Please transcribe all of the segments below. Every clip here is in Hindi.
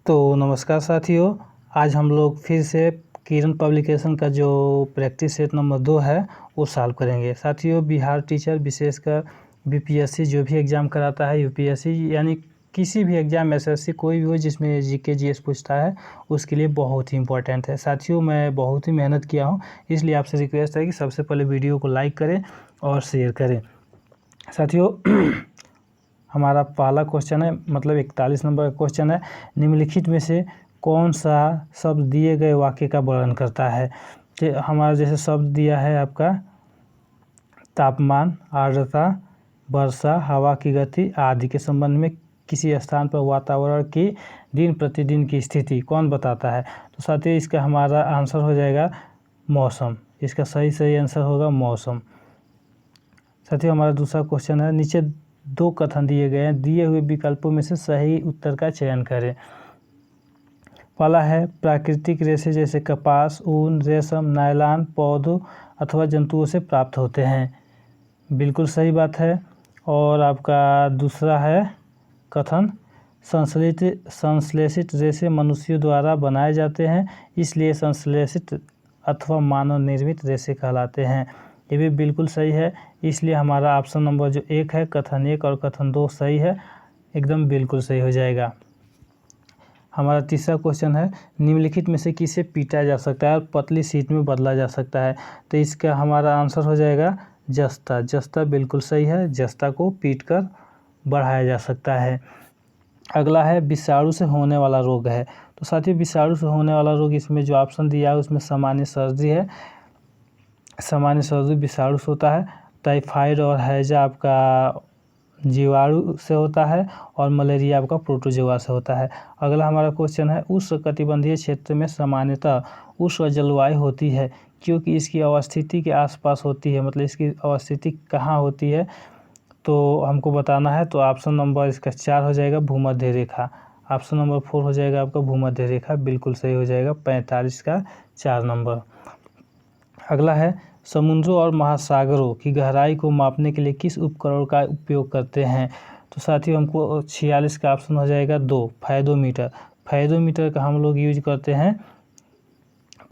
तो नमस्कार साथियों, आज हम लोग फिर से किरण पब्लिकेशन का जो प्रैक्टिस सेट नंबर 2 है वो सॉल्व करेंगे। साथियों, बिहार टीचर विशेषकर बीपीएससी जो भी एग्ज़ाम कराता है, यूपीएससी यानी किसी भी एग्ज़ाम, एसएससी कोई भी हो जिसमें जीके जीएस पूछता है, उसके लिए बहुत ही इम्पोर्टेंट है। साथियों, मैं बहुत ही मेहनत किया हूँ, इसलिए आपसे रिक्वेस्ट है कि सबसे पहले वीडियो को लाइक करें और शेयर करें। साथियों, हमारा पहला क्वेश्चन है, मतलब 41 नंबर का क्वेश्चन है। निम्नलिखित में से कौन सा शब्द दिए गए वाक्य का वर्णन करता है? हमारा जैसे शब्द दिया है आपका तापमान, आर्द्रता, वर्षा, हवा की गति आदि के संबंध में किसी स्थान पर वातावरण की दिन प्रतिदिन की स्थिति कौन बताता है? तो साथियों, इसका हमारा आंसर हो जाएगा मौसम। इसका सही आंसर होगा मौसम। साथियों, हमारा दूसरा क्वेश्चन है, नीचे 2 कथन दिए गए हैं, दिए हुए विकल्पों में से सही उत्तर का चयन करें। पहला है, प्राकृतिक रेशे जैसे कपास, ऊन, रेशम, नायलॉन पौधों अथवा जंतुओं से प्राप्त होते हैं। बिल्कुल सही बात है। और आपका दूसरा है कथन, संश्लेषित रेशे मनुष्यों द्वारा बनाए जाते हैं, इसलिए संश्लेषित अथवा मानव निर्मित रेशे कहलाते हैं। ये भी बिल्कुल सही है, इसलिए हमारा ऑप्शन नंबर जो 1 है, कथन 1 और कथन 2 सही है, एकदम बिल्कुल सही हो जाएगा। हमारा तीसरा क्वेश्चन है, निम्नलिखित में से किसे पीटा जा सकता है और पतली शीट में बदला जा सकता है? तो इसका हमारा आंसर हो जाएगा जस्ता। जस्ता बिल्कुल सही है, जस्ता को पीट कर बढ़ाया जा सकता है। अगला है, विषाणु से होने वाला रोग है। तो साथियों, विषाणु से होने वाला रोग, इसमें जो ऑप्शन दिया है उसमें सामान्य सर्दी है। सामान्य सर्दी विषाणु से होता है। टाइफाइड और हैजा आपका जीवाणु से होता है और मलेरिया आपका प्रोटोजोआ से होता है। अगला हमारा क्वेश्चन है, उष्णकटिबंधीय क्षेत्र में सामान्यतः उष्ण जलवायु होती है क्योंकि इसकी अवस्थिति के आसपास होती है, मतलब इसकी अवस्थिति कहाँ होती है तो हमको बताना है। तो ऑप्शन नंबर इसका 4 हो जाएगा, भूमध्य रेखा। ऑप्शन नंबर 4 हो जाएगा आपका भूमध्य रेखा, बिल्कुल सही हो जाएगा, 45 का 4 नंबर। अगला है, समुद्रों और महासागरों की गहराई को मापने के लिए किस उपकरण का उपयोग करते हैं? तो साथियों, हमको 46 का ऑप्शन हो जाएगा 2, फायदोमीटर। फायदोमीटर का हम लोग यूज करते हैं,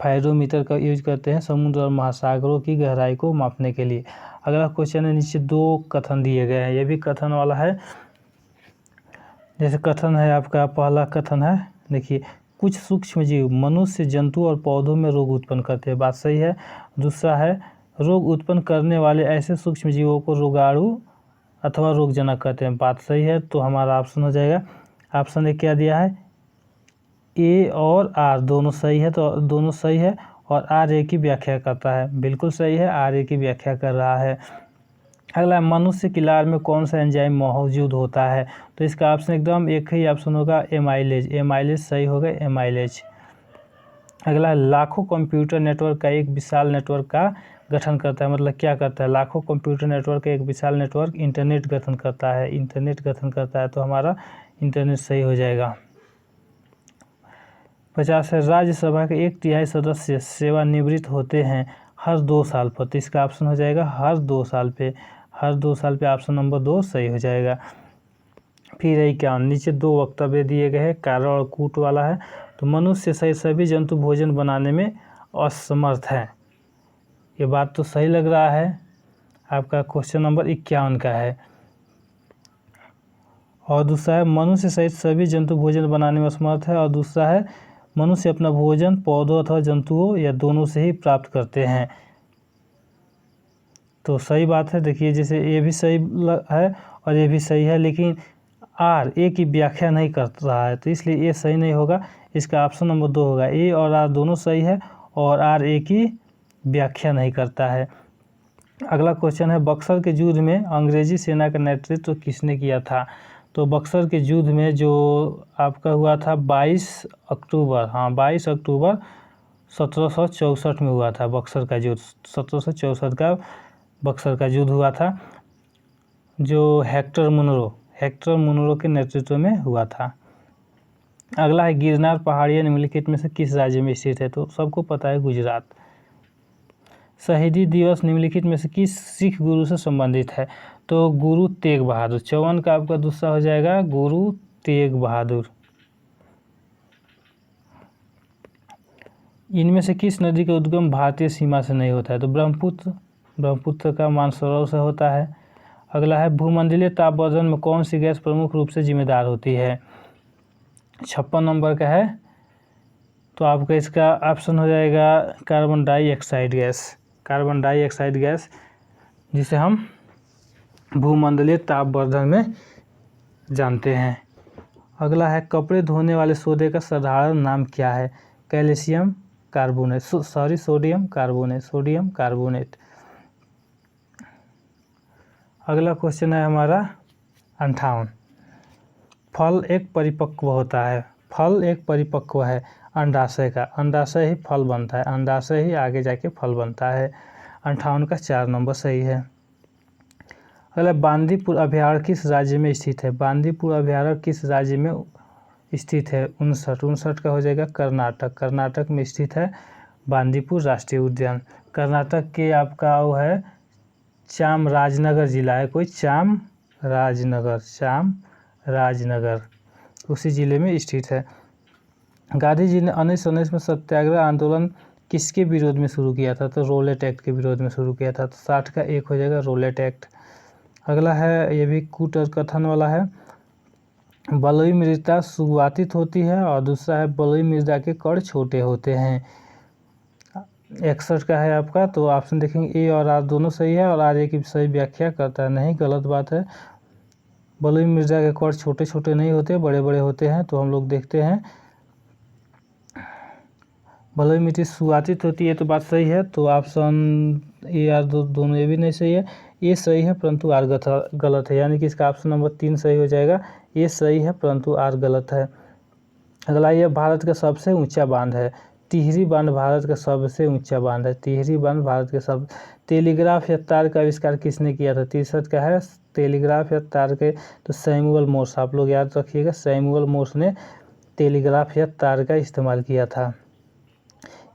फायदोमीटर का यूज करते हैं समुद्र और महासागरों की गहराई को मापने के लिए। अगला क्वेश्चन है, नीचे 2 कथन दिए गए हैं, ये भी कथन वाला है। जैसे कथन है आपका, पहला कथन है, देखिए, कुछ सूक्ष्म जीव मनुष्य, जंतु और पौधों में रोग उत्पन्न करते हैं, बात सही है। दूसरा है, रोग उत्पन्न करने वाले ऐसे सूक्ष्म जीवों को रोगाणु अथवा रोगजनक कहते हैं, बात सही है। तो हमारा ऑप्शन हो जाएगा, ऑप्शन ए क्या दिया है, ए और आर दोनों सही है, तो दोनों सही है। और आर ए की व्याख्या करता है, बिल्कुल सही है, आर ए की व्याख्या कर रहा है। अगला, मनुष्य की लार में कौन सा एंजाइम मौजूद होता है? तो इसका ऑप्शन एकदम एक ही ऑप्शन होगा, एमाइलेज। एमाइलेज सही होगा, एमाइलेज। अगला, लाखों कंप्यूटर नेटवर्क का एक विशाल नेटवर्क का गठन करता है, मतलब क्या करता है? लाखों कंप्यूटर नेटवर्क का एक विशाल नेटवर्क इंटरनेट गठन करता है, इंटरनेट गठन करता है, तो हमारा इंटरनेट सही हो जाएगा। 50 है, राज्यसभा के 1/3 सदस्य सेवानिवृत्त होते हैं हर 2 साल पर, तो इसका ऑप्शन हो जाएगा हर 2 साल पे। हर 2 साल पे ऑप्शन नंबर 2 सही हो जाएगा। फिर 51, नीचे 2 वक्तव्य दिए गए हैं, कारण और कूट वाला है। तो मनुष्य सहित सभी जंतु भोजन बनाने में असमर्थ हैं, ये बात तो सही लग रहा है। आपका क्वेश्चन नंबर 51 का है। और दूसरा है, मनुष्य सहित सभी जंतु भोजन बनाने में असमर्थ है। और दूसरा है, मनुष्य अपना भोजन पौधों अथवा जंतुओं या दोनों से ही प्राप्त करते हैं, तो सही बात है। देखिए, जैसे ये भी सही है और ये भी सही है, लेकिन आर ए की व्याख्या नहीं कर रहा है, तो इसलिए ये सही नहीं होगा। इसका ऑप्शन नंबर 2 होगा, ए और आर दोनों सही है और आर ए की व्याख्या नहीं करता है। अगला क्वेश्चन है, बक्सर के युद्ध में अंग्रेजी सेना का नेतृत्व किसने किया था? तो बक्सर के युद्ध में जो आपका हुआ था 22 अक्टूबर, हाँ 22 अक्टूबर 1764 में हुआ था बक्सर का युद्ध। 1764 का बक्सर का युद्ध हुआ था, जो हेक्टर मुनरो के नेतृत्व में हुआ था। अगला है, गिरनार पहाड़ियाँ निम्नलिखित में से किस राज्य में स्थित है? तो सबको पता है, गुजरात। शहीदी दिवस निम्नलिखित में से किस सिख गुरु से संबंधित है? तो गुरु तेग बहादुर। 54 का आपका दूसरा हो जाएगा, गुरु तेग बहादुर। इनमें से किस नदी का उद्गम भारतीय सीमा से नहीं होता है? तो ब्रह्मपुत्र का मानसरोवर से होता है। अगला है भूमंडलीय तापवर्धन में कौन सी गैस प्रमुख रूप से जिम्मेदार होती है? 56 नंबर का है, तो आपका इसका ऑप्शन हो जाएगा carbon dioxide gas. Carbon dioxide gas जिसे हम भूमंडलीय तापवर्धन में जानते हैं। अगला है कपड़े धोने वाले सोडे का साधारण नाम क्या है? Calcium carbonate, sodium carbonate. अगला क्वेश्चन है हमारा 58। फल एक परिपक्व होता है। फल एक परिपक्व है अंडाशय का, अंडाशय ही फल बनता है, अंडाशय ही आगे जाके फल बनता है। 58 का 4 नंबर सही है। अगला बांदीपुर अभयारण्य किस राज्य में स्थित है? बांदीपुर अभयारण्य किस राज्य में स्थित है? 59 का हो जाएगा कर्नाटक। कर्नाटक में स्थित है बांदीपुर राष्ट्रीय उद्यान। कर्नाटक के आपका वो है चामराजनगर जिला है, कोई चामराजनगर उसी जिले में स्थित है। गांधी जी ने 1919 में सत्याग्रह आंदोलन किसके विरोध में शुरू किया था? तो रोलेट एक्ट के विरोध में शुरू किया था। तो 60 का 1 हो जाएगा रोलेट एक्ट। अगला है, ये भी कूट और कथन वाला है। बलुई मृदा सुवातित होती है और दूसरा है बलुई मृदा के कण छोटे होते हैं। 61 का है आपका, तो ऑप्शन देखेंगे ए और आर दोनों सही है और आर ए की सही व्याख्या करता है नहीं, गलत बात है। बलुई मृदा के कण छोटे छोटे नहीं होते, बड़े बड़े होते हैं। तो हम लोग देखते हैं बलुई मिट्टी सुवातित होती है, तो बात सही है। तो ऑप्शन ए आर दोनों ये भी नहीं सही है। ये सही है परंतु आर गलत है, यानी कि इसका ऑप्शन नंबर 3 सही हो जाएगा। ये सही है परंतु आर गलत है। अगला, ये भारत का सबसे ऊंचा बांध है। टिहरी बांध भारत का सबसे ऊंचा बांध है। टिहरी बांध भारत के सब। टेलीग्राफ या तार का आविष्कार किसने किया था? 63 का है टेलीग्राफ या तार के, तो सैमुअल मोर्स, आप लोग याद रखिएगा, सैमुअल मोर्स ने टेलीग्राफ या तार का इस्तेमाल किया था।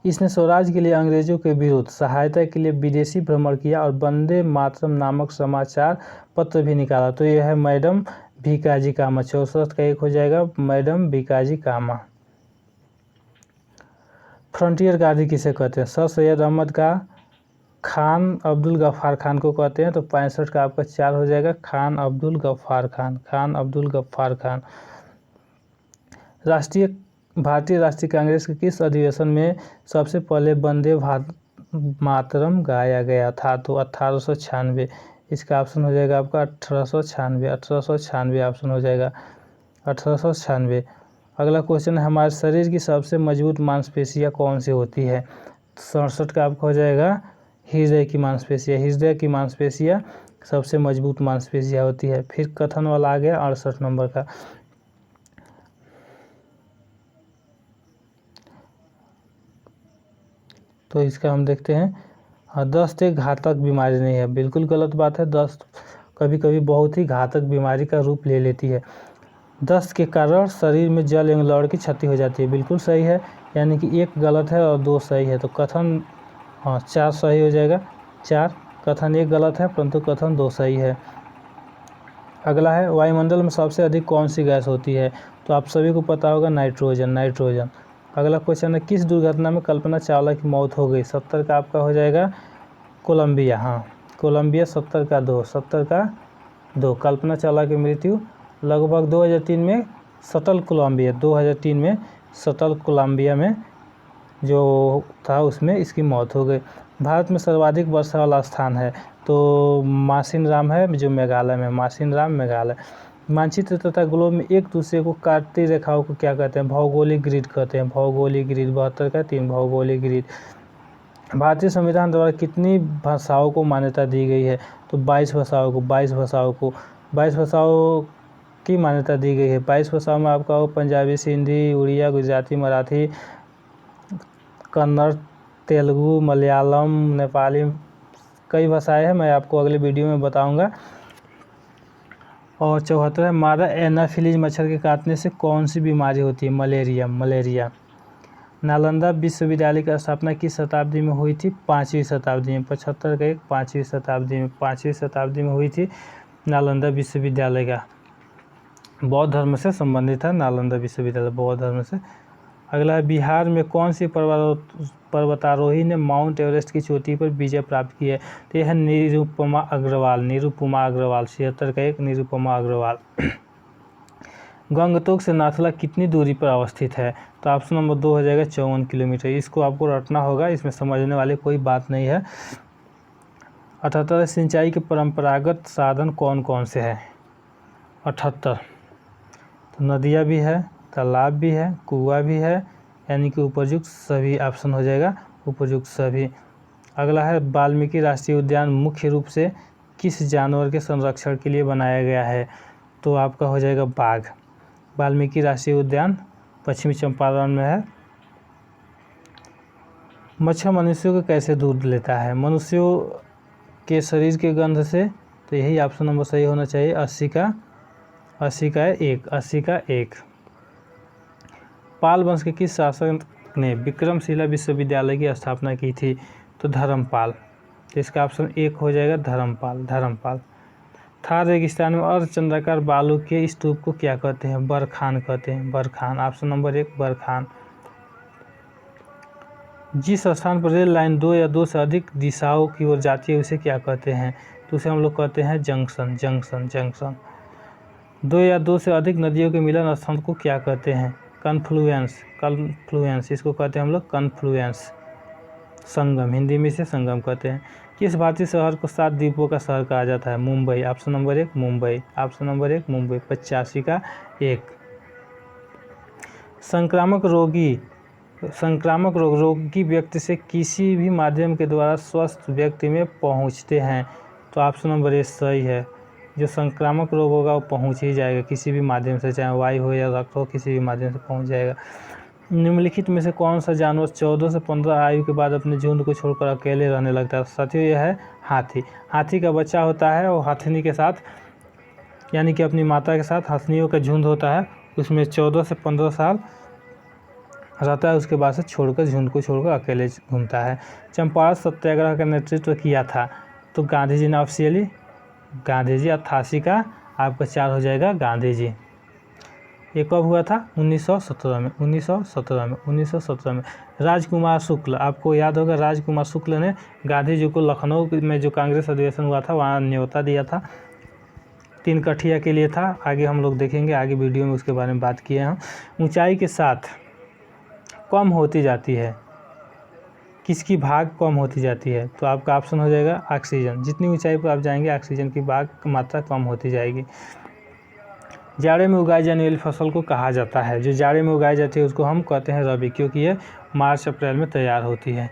इसने स्वराज के लिए अंग्रेजों के विरुद्ध सहायता के लिए विदेशी भ्रमण किया और वंदे मातरम नामक समाचार पत्र भी निकाला। तो यह है मैडम भीकाजी कामा। 64 का 1 हो जाएगा मैडम भीकाजी कामा। फ्रंटियर गार्डी किसे कहते हैं? सर सैयद अहमद का खान अब्दुल गफ्फार खान को कहते हैं। तो 65 का आपका 4 हो जाएगा खान अब्दुल गफ्फार खान। भारतीय राष्ट्रीय कांग्रेस के किस अधिवेशन में सबसे पहले वंदे मातरम गाया गया था? तो 1896। इसका ऑप्शन हो जाएगा आपका 1896 ऑप्शन हो जाएगा 1896। अगला क्वेश्चन है, हमारे शरीर की सबसे मजबूत मांसपेशियां कौन सी होती है? 67 का आपका हो जाएगा हृदय की मांसपेशियां सबसे मजबूत मांसपेशियां होती है। फिर कथन वाला आ गया 68 नंबर का। तो इसका हम देखते हैं, दस्त एक घातक बीमारी नहीं है। बिल्कुल गलत बात है। दस्त कभी कभी बहुत ही घातक बीमारी का रूप ले लेती है। दस्त के कारण शरीर में जल एवं लौड़ की क्षति हो जाती है। बिल्कुल सही है, यानी कि 1 गलत है और 2 सही है। तो कथन 4 सही हो जाएगा। 4 कथन 1 गलत है परंतु कथन 2 सही है। अगला है, वायुमंडल में सबसे अधिक कौन सी गैस होती है? तो आप सभी को पता होगा नाइट्रोजन। अगला क्वेश्चन है, किस दुर्घटना में कल्पना चावला की मौत हो गई? 70 का आपका हो जाएगा कोलंबिया। कोलंबिया 70 का 2 कल्पना चावला की मृत्यु लगभग 2003 में शटल कोलंबिया में जो था उसमें इसकी मौत हो गई। भारत में सर्वाधिक वर्षा वाला स्थान है? तो मासिनराम है जो मेघालय में, मेघालय। मानचित्र तथा ग्लोब में एक दूसरे को काटती रेखाओं को क्या कहते हैं? भौगोलिक ग्रिड कहते हैं। 72 का 3 भौगोलिक ग्रिड। भारतीय संविधान द्वारा कितनी भाषाओं को मान्यता दी गई है? तो 22 भाषाओं की मान्यता दी गई है। 22 भाषाओं में आपका पंजाबी, सिंधी, उड़िया, गुजराती, मराठी, कन्नड़, तेलुगु, मलयालम, नेपाली, कई भाषाएं हैं, मैं आपको अगले वीडियो में बताऊंगा। और 74 है, मादा एनाफिलीज मच्छर के काटने से कौन सी बीमारी होती है? मलेरिया। नालंदा विश्वविद्यालय की स्थापना किस शताब्दी में हुई थी? 5वीं शताब्दी में। 75 का 1 5वीं शताब्दी में हुई थी नालंदा विश्वविद्यालय का। बौद्ध धर्म से संबंधित है नालंदा विश्वविद्यालय, बौद्ध धर्म से अगला है बिहार में कौन सी पर्वतारोही ने माउंट एवरेस्ट की चोटी पर विजय प्राप्त की है? तो यह है निरुपमा अग्रवाल। 76 का 1 निरुपमा अग्रवाल। गंगटोक से नाथुला कितनी दूरी पर अवस्थित है? तो ऑप्शन नंबर 2 हो जाएगा 54 किलोमीटर। इसको आपको रटना होगा, इसमें समझने वाली कोई बात नहीं है। 78 सिंचाई के परंपरागत साधन कौन कौन से हैं? 78 तो नदियाँ भी है, तालाब भी है, कुआं भी है, यानी कि उपयुक्त सभी ऑप्शन हो जाएगा, उपयुक्त सभी। अगला है वाल्मीकि राष्ट्रीय उद्यान मुख्य रूप से किस जानवर के संरक्षण के लिए बनाया गया है? तो आपका हो जाएगा बाघ। वाल्मीकि राष्ट्रीय उद्यान पश्चिमी चंपारण में है। मच्छर मनुष्यों को कैसे दूध लेता है? मनुष्यों के शरीर के गंध से। तो यही ऑप्शन नंबर सही होना चाहिए, 80 का 1। पाल वंश के किस शासक ने विक्रमशिला विश्वविद्यालय की स्थापना की थी? तो धर्मपाल। तो इसका ऑप्शन 1 हो जाएगा, धर्मपाल। थार रेगिस्तान में अर्धचंद्राकार बालू के स्तूप को क्या कहते हैं? बरखान कहते हैं, बरखान। Option number 1 barchan. जिस स्थान पर रेल लाइन 2 या 2 से अधिक दिशाओं की ओर जाती है उसे क्या कहते हैं? तो उसे हम लोग कहते हैं जंक्शन। 2 या 2 से अधिक नदियों के मिलन स्थान को क्या कहते हैं? कन्फ्लुएंस। इसको कहते हैं हम लोग कन्फ्लुएंस, संगम। हिंदी में इसे संगम कहते हैं। किस भारतीय शहर को 7 द्वीपों का शहर कहा जाता है? मुंबई। Option number 1 Mumbai. 85 का 1। संक्रामक रोगी व्यक्ति से किसी भी माध्यम के द्वारा स्वस्थ व्यक्ति में पहुंचते हैं? तो ऑप्शन नंबर 1 सही है। जो संक्रामक रोग होगा वो पहुंच ही जाएगा किसी भी माध्यम से, चाहे वायु हो या रक्त हो, किसी भी माध्यम से पहुंच जाएगा। निम्नलिखित में से कौन सा जानवर 14 से 15 आयु के बाद अपने झुंड को छोड़कर अकेले रहने लगता है? साथियों यह है हाथी। हाथी का बच्चा होता है और हथनी के साथ, यानी कि अपनी माता के साथ हथनियों का झुंड होता है, उसमें 14 से 15 साल रहता है, उसके बाद से झुंड को छोड़कर अकेले घूमता है। चंपारण सत्याग्रह का नेतृत्व किया था? तो गांधी जी ने ऑफिशियली, गांधी जी। 88 का आपका 4 हो जाएगा, गांधी जी। ये कब हुआ था? 1917 में। राजकुमार शुक्ल, आपको याद होगा राजकुमार शुक्ल ने गांधी जी को लखनऊ में जो कांग्रेस अधिवेशन हुआ था वहाँ न्योता दिया था, 3 कठिया के लिए था। आगे हम लोग देखेंगे, आगे वीडियो में उसके बारे में बात किए हैं। ऊंचाई के साथ कम होती जाती है, किसकी भाग कम होती जाती है? तो आपका ऑप्शन हो जाएगा ऑक्सीजन। जितनी ऊंचाई पर आप जाएंगे ऑक्सीजन की भाग मात्रा कम होती जाएगी। जाड़े में उगाई जाने वाली फसल को कहा जाता है? जो जाड़े में उगाई जाती है उसको हम कहते हैं रबी, क्योंकि ये मार्च अप्रैल में तैयार होती है।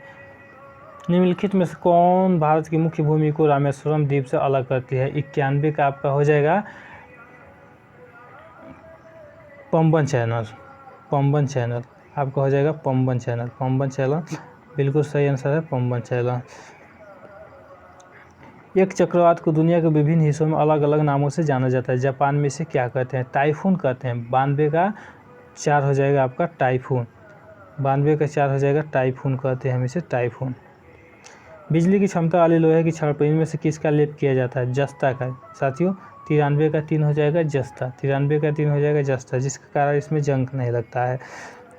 निम्नलिखित में से कौन भारत की मुख्य भूमि को रामेश्वरम द्वीप से अलग करती है? 91 का आपका हो जाएगा पंबन चैनल। आपका हो जाएगा पंबन चैनल। बिल्कुल सही आंसर है पंबन चैनल। एक चक्रवात को दुनिया के विभिन्न हिस्सों में अलग अलग नामों से जाना जाता है। जापान में इसे क्या कहते हैं? टाइफून कहते हैं। 92 का 4 हो जाएगा आपका टाइफून। 92 का 4 हो जाएगा टाइफून कहते हैं हम इसे, टाइफून। बिजली की क्षमता वाली लोहे की छड़ पर इनमें से किसका लेप किया जाता है? जस्ता का। साथियों 93 का 3 हो जाएगा जस्ता। 93 का 3 हो जाएगा जस्ता, जिसके कारण इसमें जंग नहीं लगता है।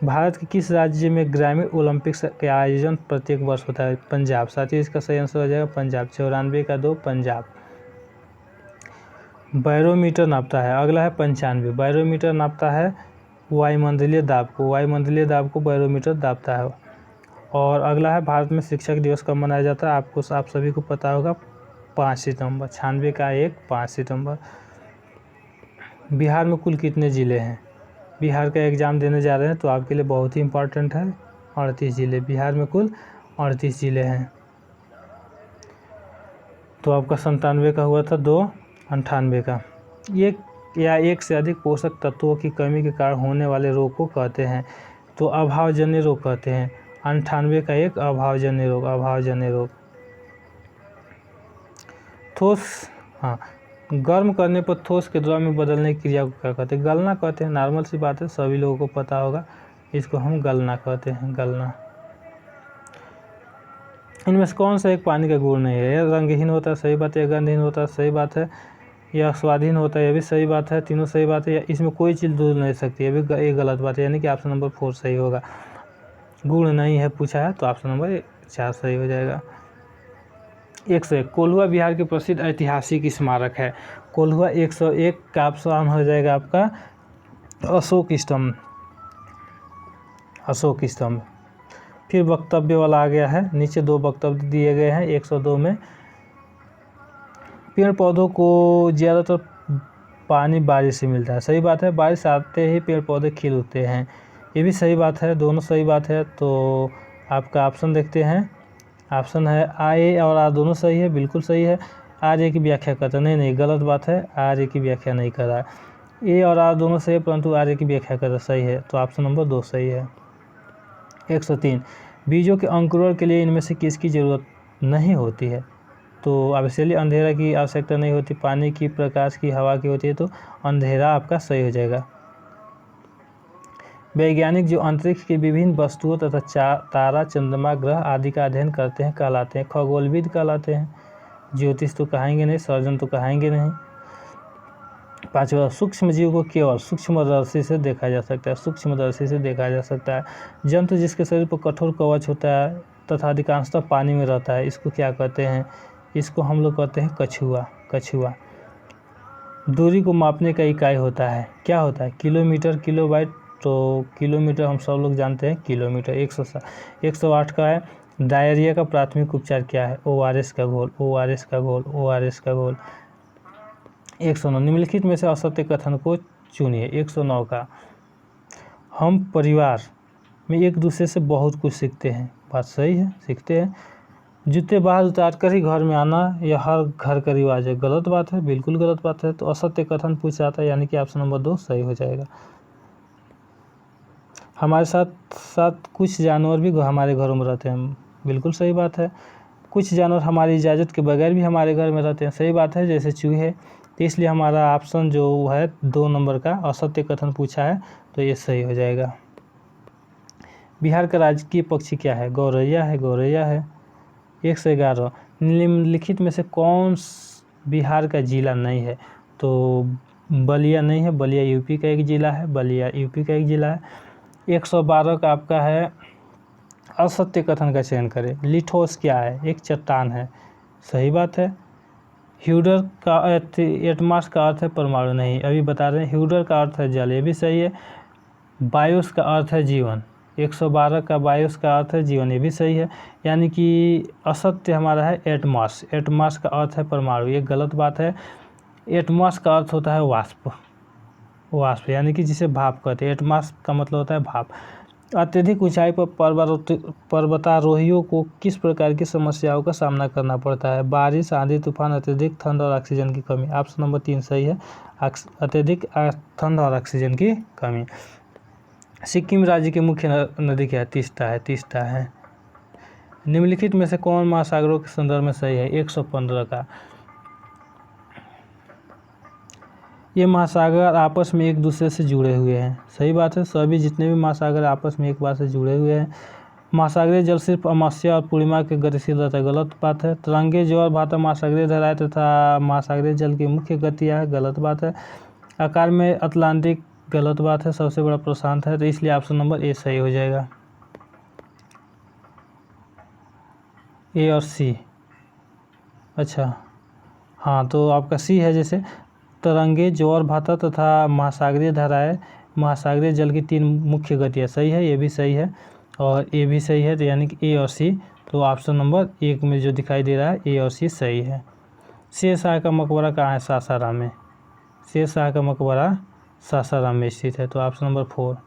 भारत के किस राज्य में ग्रामीण ओलंपिक्स का आयोजन प्रत्येक वर्ष होता है? पंजाब। साथियों इसका सही आंसर हो जाएगा पंजाब। 94 का 2 पंजाब। बैरोमीटर नापता है? अगला है 95। बैरोमीटर नापता है वायुमंडलीय दाब को बैरोमीटर नापता है। और अगला है भारत में शिक्षक दिवस कब मनाया जाता है? आप सभी को पता होगा 5 सितंबर। 96 का 1 5 सितंबर। बिहार में कुल कितने ज़िले हैं? बिहार का एग्ज़ाम देने जा रहे हैं तो आपके लिए बहुत ही इम्पोर्टेंट है। 38 ज़िले। बिहार में कुल 38 ज़िले हैं। तो आपका 97 का हुआ था 2 98 का। एक या एक से अधिक पोषक तत्वों की कमी के कारण होने वाले रोग को कहते हैं? तो अभावजन्य रोग कहते हैं। 98 का 1 अभावजन्य रोग। ठोस, हाँ, गर्म करने पर ठोस के द्रव में बदलने की क्रिया को क्या कहते हैं? गलना कहते हैं। नॉर्मल सी बात है, सभी लोगों को पता होगा, इसको हम गलना कहते हैं, गलना। इनमें से कौन सा एक पानी का गुण नहीं है? यह रंगहीन होता है, सही बात है। गंधहीन होता है, सही बात है। यह स्वाधीन होता है, यह भी सही बात है, तीनों सही बात है। या इसमें कोई चीज़ दूर नहीं सकती, ये भी एक गलत बात है, यानी कि ऑप्शन नंबर 4 सही होगा। गुण नहीं है पूछा है तो ऑप्शन नंबर 4 सही हो जाएगा। 101 कोल्हुआ बिहार के प्रसिद्ध ऐतिहासिक स्मारक है। कोल्हुआ 101 का ऑप्शन हो जाएगा आपका अशोक स्तंभ। अशोक स्तंभ। फिर वक्तव्य वाला आ गया है, नीचे 2 वक्तव्य दिए गए हैं। 102 में पेड़ पौधों को ज़्यादातर पानी बारिश से मिलता है, सही बात है। बारिश आते ही पेड़ पौधे खिल उठते हैं, ये भी सही बात है, दोनों सही बात है। तो आपका ऑप्शन देखते हैं, ऑप्शन है ए और आर दोनों सही है, बिल्कुल सही है। आर्य की व्याख्या करता नहीं, गलत बात है, आर्य की व्याख्या नहीं कर रहा है। ए और आर दोनों सही है परंतु आर्य की व्याख्या करता सही है, तो ऑप्शन नंबर 2 सही है। 103 बीजों के अंकुरण के लिए इनमें से किसकी ज़रूरत नहीं होती है? तो ऑब्वियसली अंधेरा की आवश्यकता नहीं होती, पानी की, प्रकाश की, हवा की होती है, तो अंधेरा आपका सही हो जाएगा। वैज्ञानिक जो अंतरिक्ष की विभिन्न वस्तुओं तथा तारा, चंद्रमा, ग्रह आदि का अध्ययन करते हैं कहलाते हैं खगोलविद कहलाते हैं। ज्योतिष तो कहेंगे नहीं, सर्जन तो कहेंगे नहीं। 5वां सूक्ष्म जीव को केवल सूक्ष्मदर्शी से देखा जा सकता है, सूक्ष्मदर्शी से देखा जा सकता है। जंतु जिसके शरीर पर कठोर कवच होता है तथा अधिकांशतः पानी में रहता है, इसको क्या कहते हैं? इसको हम लोग कहते हैं कछुआ। कछुआ। दूरी को मापने का इकाई होता है, क्या होता है? Kilometre, kilobyte. तो किलोमीटर हम सब लोग जानते हैं, किलोमीटर। 108 का है डायरिया का प्राथमिक उपचार क्या है? ORS का घोल, ORS का घोल, ORS का घोल। 109 निम्नलिखित में से असत्य कथन को चुनिए। 109 का हम परिवार में एक दूसरे से बहुत कुछ सीखते हैं, बात सही है, सीखते हैं। जूते बाहर उतार कर ही घर में आना यह हर घर का रिवाज है, गलत बात है, बिल्कुल गलत बात है। तो असत्य कथन पूछ जाता है, यानी कि ऑप्शन नंबर 2 सही हो जाएगा। हमारे साथ साथ कुछ जानवर भी हमारे घरों में रहते हैं, बिल्कुल सही बात है। कुछ जानवर हमारी इजाज़त के बगैर भी हमारे घर में रहते हैं, सही बात है, जैसे चूहे। तो इसलिए हमारा ऑप्शन जो है 2 नंबर का असत्य कथन पूछा है, तो ये सही हो जाएगा। बिहार का राजकीय पक्षी क्या है? गौरैया है, गौरैया है। 111 निम्नलिखित में से कौन बिहार का जिला नहीं है? तो बलिया नहीं है, बलिया यूपी का एक ज़िला है, बलिया यूपी का एक ज़िला है। 112 का आपका है असत्य कथन का चयन करें। लिथोस क्या है? एक चट्टान है, सही बात है। ह्यूडर का एटमास का अर्थ है परमाणु, नहीं, अभी बता रहे हैं। ह्यूडर का अर्थ है जल, ये भी सही है। बायोस का अर्थ है जीवन। 112 का बायोस का अर्थ है जीवन, ये भी सही है। यानी कि असत्य हमारा है एटमास। एटमास का अर्थ है परमाणु, ये गलत बात है। एटमास का अर्थ होता है वाष्प, वाष्प यानी कि जिसे भाप कहते हैं। एटमास का मतलब होता है भाप। अत्यधिक ऊंचाई पर पर्वतारोहियों को किस प्रकार की समस्याओं का सामना करना पड़ता है? बारिश, आंधी, तूफान, अत्यधिक ठंड और ऑक्सीजन की कमी। ऑप्शन नंबर 3 सही है, अत्यधिक ठंड और ऑक्सीजन की कमी। सिक्किम राज्य की मुख्य नदी क्या है? तीस्ता है, तीस्ता है। निम्नलिखित में से कौन महासागरों के संदर्भ में सही है? 115 का ये महासागर आपस में एक दूसरे से जुड़े हुए हैं, सही बात है। सभी जितने भी महासागर आपस में एक बात से जुड़े हुए हैं। महासागरीय जल सिर्फ अमावस्या और पूर्णिमा के गतिशील रहता है, गलत बात है। तरंगे ज्वार भाटा महासागरीय धाराएं तथा महासागरीय जल की मुख्य गतियाँ है, गलत बात है। आकार में अटलांटिक, गलत बात है, सबसे बड़ा प्रशांत है, तो इसलिए ऑप्शन नंबर ए सही हो जाएगा। ए और सी, अच्छा हाँ, तो आपका सी है। जैसे तरंगे, ज्वार भाटा तथा महासागरीय धाराएं महासागरीय जल की 3 मुख्य गतियाँ, सही है, ये भी सही है और ए भी सही है, तो यानी कि ए और सी। तो ऑप्शन नंबर 1 में जो दिखाई दे रहा है ए और सी सही है। शेरशाह का मकबरा कहाँ है? सासाराम में। शेरशाह का मकबरा सासाराम में स्थित है, तो ऑप्शन नंबर 4।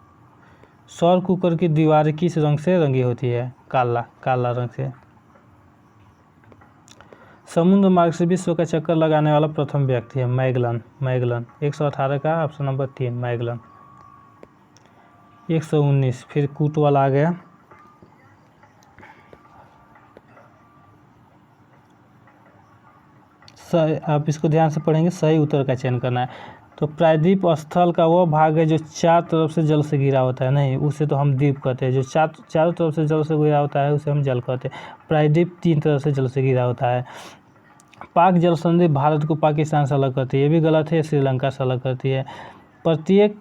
सौर कुकर की दीवार किस रंग से रंगी होती है? काला, काला रंग से। समुद्र मार्ग से विश्व का चक्कर लगाने वाला प्रथम व्यक्ति है? Magellan, Magellan. 118 का ऑप्शन नंबर 3 मैगलन। 119 फिर कूट वाला आ गया। आप इसको ध्यान से पढ़ेंगे, सही उत्तर का चयन करना है। तो प्रायद्वीप स्थल का वो भाग है जो 4 तरफ से जल से घिरा होता है, नहीं, उसे तो हम द्वीप कहते हैं। जो चारों तरफ से जल से घिरा होता है उसे हम जल कहते हैं। प्रायद्वीप 3 तरफ से जल से घिरा होता है। पाक जल संधि भारत को पाकिस्तान से अलग करती है, ये भी गलत है, श्रीलंका से अलग करती है। प्रत्येक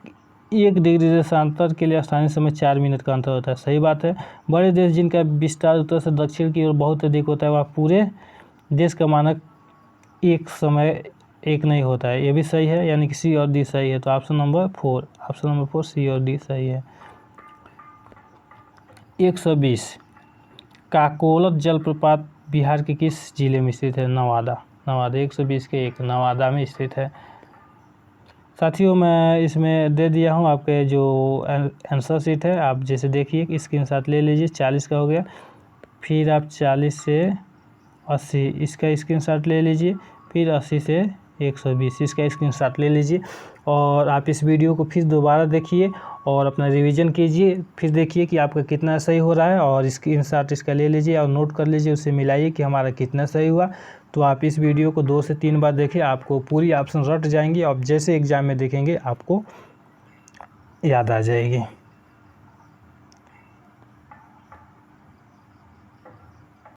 1 डिग्री देशांतर के लिए स्थानीय समय 4 मिनट का अंतर होता है, सही बात है। बड़े देश जिनका विस्तार उत्तर से दक्षिण की ओर बहुत अधिक होता है, वह पूरे देश का मानक एक समय एक नहीं होता है, ये भी सही है, यानी कि सी और डी सही है। तो ऑप्शन नंबर 4 सी और डी सही है। 120 काकोलत जलप्रपात बिहार के किस जिले में स्थित है? नवादा। 120 के 1 नवादा में स्थित है। साथियों मैं इसमें दे दिया हूँ आपके जो आंसर शीट है, आप जैसे देखिए स्क्रीनशॉट ले लीजिए। 40 का हो गया, फिर आप 40 से 80 इसका स्क्रीनशॉट ले लीजिए, फिर 80 से 120 इसका स्क्रीनशॉट ले लीजिए। और आप इस वीडियो को फिर दोबारा देखिए और अपना रिवीजन कीजिए, फिर देखिए कि आपका कितना सही हो रहा है और स्क्रीनशॉट इसका ले लीजिए और नोट कर लीजिए, उससे मिलाइए कि हमारा कितना सही हुआ। तो आप इस वीडियो को 2 से 3 बार देखिए, आपको पूरी ऑप्शन रट जाएंगी और जैसे एग्जाम में देखेंगे आपको याद आ जाएगी।